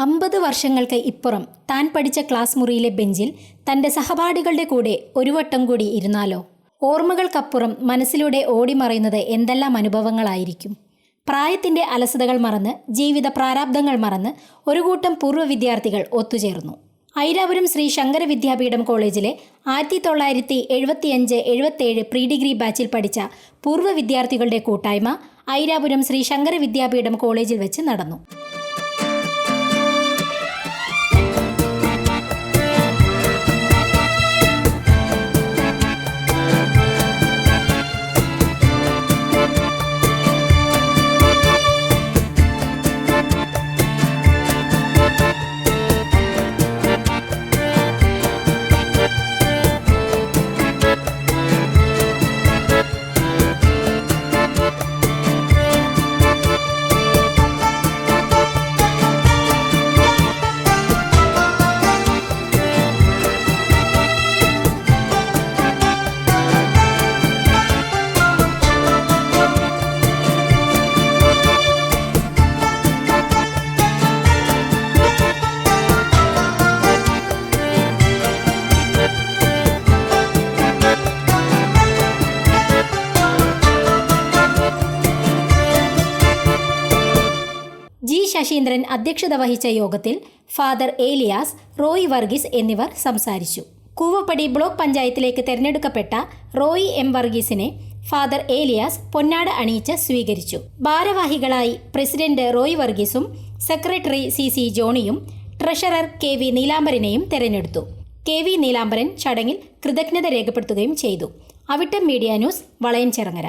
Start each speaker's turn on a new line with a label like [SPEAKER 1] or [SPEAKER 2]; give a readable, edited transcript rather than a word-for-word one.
[SPEAKER 1] 50 വർഷങ്ങൾക്ക് ഇപ്പുറം താൻ പഠിച്ച ക്ലാസ് മുറിയിലെ ബെഞ്ചിൽ തൻ്റെ സഹപാഠികളുടെ കൂടെ ഒരു വട്ടം കൂടി ഇരുന്നാലോ? ഓർമ്മകൾക്കപ്പുറം മനസ്സിലൂടെ ഓടിമറയുന്നത് എന്തെല്ലാം അനുഭവങ്ങളായിരിക്കും. പ്രായത്തിൻ്റെ അലസതകൾ മറന്ന്, ജീവിത പ്രാരാബ്ദങ്ങൾ മറന്ന് ഒരു കൂട്ടം പൂർവ്വ വിദ്യാർത്ഥികൾ ഒത്തുചേർന്നു. ഐരാപുരം ശ്രീ ശങ്കര വിദ്യാപീഠം കോളേജിലെ 1975-77 പ്രീ ഡിഗ്രി ബാച്ചിൽ പഠിച്ച പൂർവ്വ വിദ്യാർത്ഥികളുടെ കൂട്ടായ്മ ഐരാപുരം ശ്രീ ശങ്കര വിദ്യാപീഠം കോളേജിൽ വെച്ച് നടന്നു. ജി ശശീന്ദ്രൻ അധ്യക്ഷത വഹിച്ച യോഗത്തിൽ ഫാദർ ഏലിയാസ്, റോയി വർഗീസ് എന്നിവർ സംസാരിച്ചു. കൂവപ്പടി ബ്ലോക്ക് പഞ്ചായത്തിലേക്ക് തെരഞ്ഞെടുക്കപ്പെട്ട റോയി എം വർഗീസിനെ ഫാദർ ഏലിയാസ് പൊന്നാട അണിയിച്ച് സ്വീകരിച്ചു. ഭാരവാഹികളായി പ്രസിഡന്റ് റോയി വർഗീസും സെക്രട്ടറി CC ജോണിയും ട്രഷറർ KV നീലാംബരനെയും തെരഞ്ഞെടുത്തു. KV നീലാംബരൻ ചടങ്ങിൽ കൃതജ്ഞത രേഖപ്പെടുത്തുകയും ചെയ്തു. Avittam media news, Valayanchirangara.